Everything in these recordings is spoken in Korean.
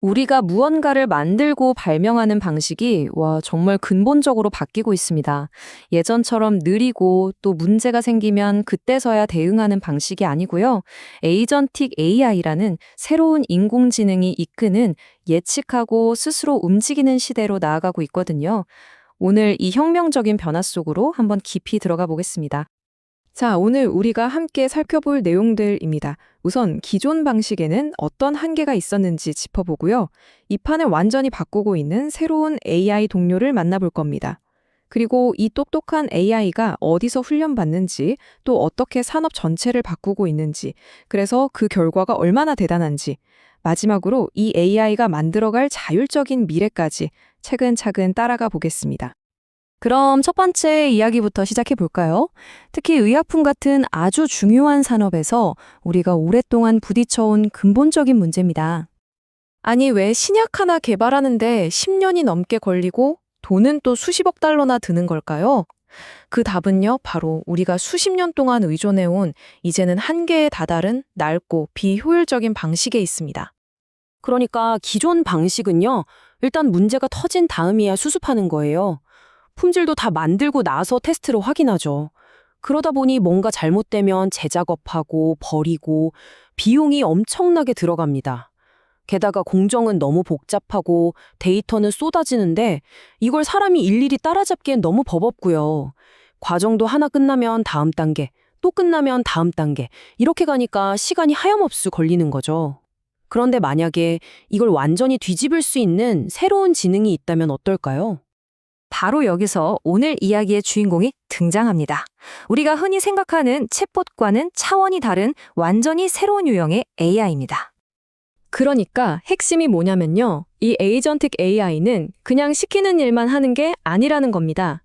우리가 무언가를 만들고 발명하는 방식이 정말 근본적으로 바뀌고 있습니다. 예전처럼 느리고 또 문제가 생기면 그때서야 대응하는 방식이 아니고요. 에이전틱 AI라는 새로운 인공지능이 이끄는 예측하고 스스로 움직이는 시대로 나아가고 있거든요. 오늘 이 혁명적인 변화 속으로 한번 깊이 들어가 보겠습니다. 자, 오늘 우리가 함께 살펴볼 내용들입니다. 우선 기존 방식에는 어떤 한계가 있었는지 짚어보고요. 이 판을 완전히 바꾸고 있는 새로운 AI 동료를 만나볼 겁니다. 그리고 이 똑똑한 AI가 어디서 훈련받는지, 또 어떻게 산업 전체를 바꾸고 있는지, 그래서 그 결과가 얼마나 대단한지, 마지막으로 이 AI가 만들어갈 자율적인 미래까지 차근차근 따라가 보겠습니다. 그럼 첫 번째 이야기부터 시작해 볼까요? 특히 의약품 같은 아주 중요한 산업에서 우리가 오랫동안 부딪혀온 근본적인 문제입니다. 아니, 왜 신약 하나 개발하는데 10년이 넘게 걸리고 돈은 또 수십억 달러나 드는 걸까요? 그 답은요, 바로 우리가 수십 년 동안 의존해온 이제는 한계에 다다른 낡고 비효율적인 방식에 있습니다. 그러니까 기존 방식은요, 일단 문제가 터진 다음이야 수습하는 거예요. 품질도 다 만들고 나서 테스트로 확인하죠. 그러다 보니 뭔가 잘못되면 재작업하고 버리고 비용이 엄청나게 들어갑니다. 게다가 공정은 너무 복잡하고 데이터는 쏟아지는데 이걸 사람이 일일이 따라잡기엔 너무 버겁고요. 과정도 하나 끝나면 다음 단계, 또 끝나면 다음 단계, 이렇게 가니까 시간이 하염없이 걸리는 거죠. 그런데 만약에 이걸 완전히 뒤집을 수 있는 새로운 지능이 있다면 어떨까요? 바로 여기서 오늘 이야기의 주인공이 등장합니다. 우리가 흔히 생각하는 챗봇과는 차원이 다른 완전히 새로운 유형의 AI입니다. 그러니까 핵심이 뭐냐면요. 이 에이전틱 AI는 그냥 시키는 일만 하는 게 아니라는 겁니다.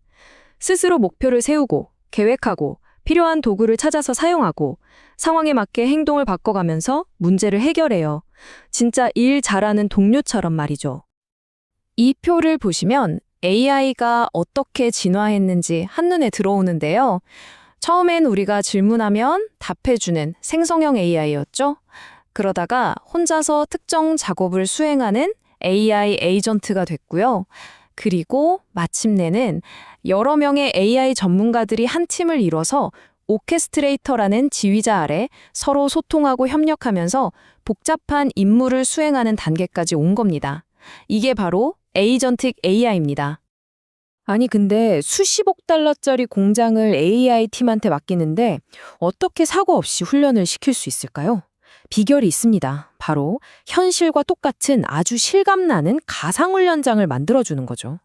스스로 목표를 세우고, 계획하고, 필요한 도구를 찾아서 사용하고, 상황에 맞게 행동을 바꿔가면서 문제를 해결해요. 진짜 일 잘하는 동료처럼 말이죠. 이 표를 보시면 AI가 어떻게 진화했는지 한눈에 들어오는데요. 처음엔 우리가 질문하면 답해주는 생성형 AI였죠. 그러다가 혼자서 특정 작업을 수행하는 AI 에이전트가 됐고요. 그리고 마침내는 여러 명의 AI 전문가들이 한 팀을 이뤄서 오케스트레이터라는 지휘자 아래 서로 소통하고 협력하면서 복잡한 임무를 수행하는 단계까지 온 겁니다. 이게 바로 에이전틱 AI입니다. 아니, 근데 수십억 달러짜리 공장을 AI 팀한테 맡기는데 어떻게 사고 없이 훈련을 시킬 수 있을까요? 비결이 있습니다. 바로 현실과 똑같은 아주 실감나는 가상훈련장을 만들어주는 거죠.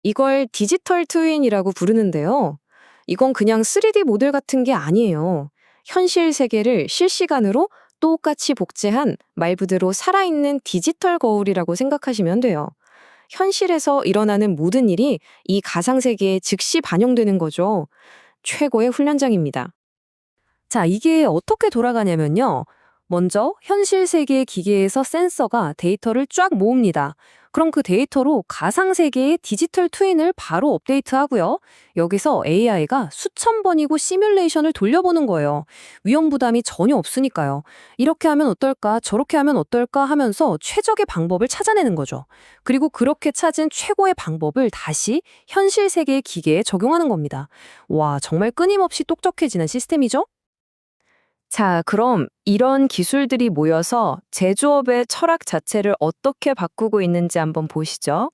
이걸 디지털 트윈이라고 부르는데요. 이건 그냥 3D 모델 같은 게 아니에요. 현실 세계를 실시간으로 똑같이 복제한 말 그대로 살아있는 디지털 거울이라고 생각하시면 돼요. 현실에서 일어나는 모든 일이 이 가상세계에 즉시 반영되는 거죠. 최고의 훈련장입니다. 자, 이게 어떻게 돌아가냐면요. 먼저 현실 세계의 기계에서 센서가 데이터를 쫙 모읍니다. 그럼 그 데이터로 가상세계의 디지털 트윈을 바로 업데이트하고요. 여기서 AI가 수천 번이고 시뮬레이션을 돌려보는 거예요. 위험 부담이 전혀 없으니까요. 이렇게 하면 어떨까, 저렇게 하면 어떨까 하면서 최적의 방법을 찾아내는 거죠. 그리고 그렇게 찾은 최고의 방법을 다시 현실 세계의 기계에 적용하는 겁니다. 와, 정말 끊임없이 똑똑해지는 시스템이죠? 자, 그럼 이런 기술들이 모여서 제조업의 철학 자체를 어떻게 바꾸고 있는지 한번 보시죠.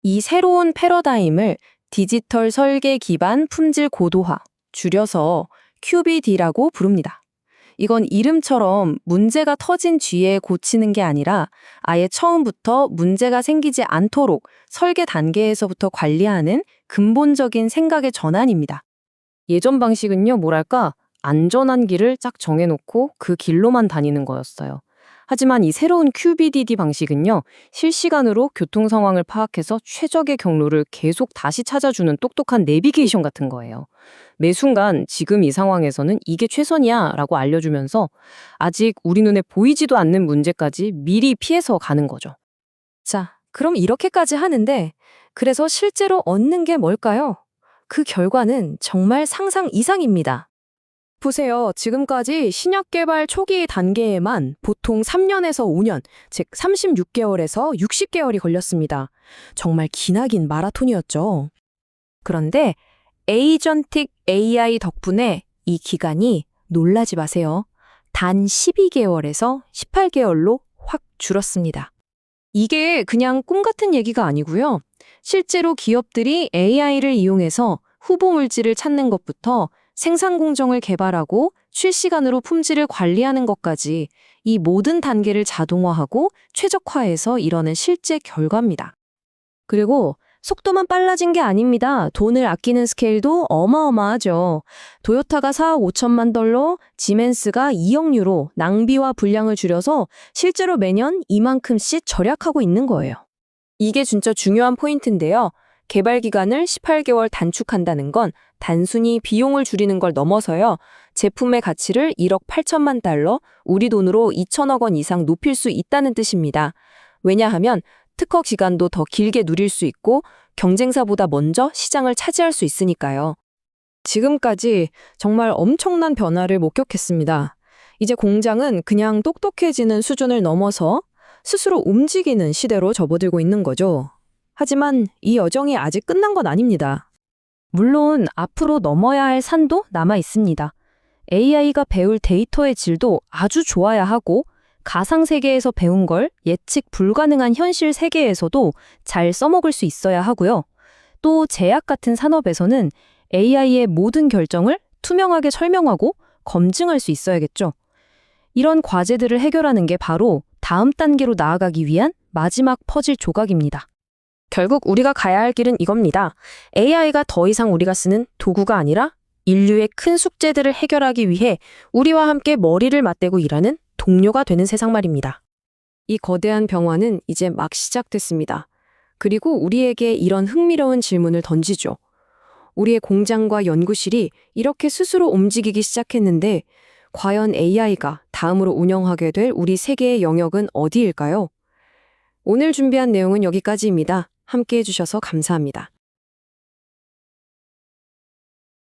이 새로운 패러다임을 디지털 설계 기반 품질 고도화, 줄여서 QBD라고 부릅니다. 이건 이름처럼 문제가 터진 뒤에 고치는 게 아니라 아예 처음부터 문제가 생기지 않도록 설계 단계에서부터 관리하는 근본적인 생각의 전환입니다. 예전 방식은요, 뭐랄까, 안전한 길을 쫙 정해놓고 그 길로만 다니는 거였어요. 하지만 이 새로운 QBDD 방식은요, 실시간으로 교통 상황을 파악해서 최적의 경로를 계속 다시 찾아주는 똑똑한 내비게이션 같은 거예요. 매 순간 지금 이 상황에서는 이게 최선이야 라고 알려주면서 아직 우리 눈에 보이지도 않는 문제까지 미리 피해서 가는 거죠. 자, 그럼 이렇게까지 하는데 그래서 실제로 얻는 게 뭘까요? 그 결과는 정말 상상 이상입니다. 보세요. 지금까지 신약 개발 초기 단계에만 보통 3년에서 5년, 즉 36개월에서 60개월이 걸렸습니다. 정말 기나긴 마라톤이었죠. 그런데 에이전틱 AI 덕분에 이 기간이 놀라지 마세요. 단 12개월에서 18개월로 확 줄었습니다. 이게 그냥 꿈 같은 얘기가 아니고요. 실제로 기업들이 AI를 이용해서 후보 물질을 찾는 것부터 생산 공정을 개발하고 실시간으로 품질을 관리하는 것까지 이 모든 단계를 자동화하고 최적화해서 이뤄낸 실제 결과입니다. 그리고 속도만 빨라진 게 아닙니다. 돈을 아끼는 스케일도 어마어마하죠. 도요타가 4억 5천만 달러, 지멘스가 2억 유로 낭비와 불량을 줄여서 실제로 매년 이만큼씩 절약하고 있는 거예요. 이게 진짜 중요한 포인트인데요. 개발 기간을 18개월 단축한다는 건 단순히 비용을 줄이는 걸 넘어서요. 제품의 가치를 1억 8천만 달러, 우리 돈으로 2천억 원 이상 높일 수 있다는 뜻입니다. 왜냐하면 특허 기간도 더 길게 누릴 수 있고 경쟁사보다 먼저 시장을 차지할 수 있으니까요. 지금까지 정말 엄청난 변화를 목격했습니다. 이제 공장은 그냥 똑똑해지는 수준을 넘어서 스스로 움직이는 시대로 접어들고 있는 거죠. 하지만 이 여정이 아직 끝난 건 아닙니다. 물론 앞으로 넘어야 할 산도 남아 있습니다. AI가 배울 데이터의 질도 아주 좋아야 하고 가상 세계에서 배운 걸 예측 불가능한 현실 세계에서도 잘 써먹을 수 있어야 하고요. 또 제약 같은 산업에서는 AI의 모든 결정을 투명하게 설명하고 검증할 수 있어야겠죠. 이런 과제들을 해결하는 게 바로 다음 단계로 나아가기 위한 마지막 퍼즐 조각입니다. 결국 우리가 가야 할 길은 이겁니다. AI가 더 이상 우리가 쓰는 도구가 아니라 인류의 큰 숙제들을 해결하기 위해 우리와 함께 머리를 맞대고 일하는 동료가 되는 세상 말입니다. 이 거대한 병화는 이제 막 시작됐습니다. 그리고 우리에게 이런 흥미로운 질문을 던지죠. 우리의 공장과 연구실이 이렇게 스스로 움직이기 시작했는데 과연 AI가 다음으로 운영하게 될 우리 세계의 영역은 어디일까요? 오늘 준비한 내용은 여기까지입니다. 함께 해주셔서 감사합니다.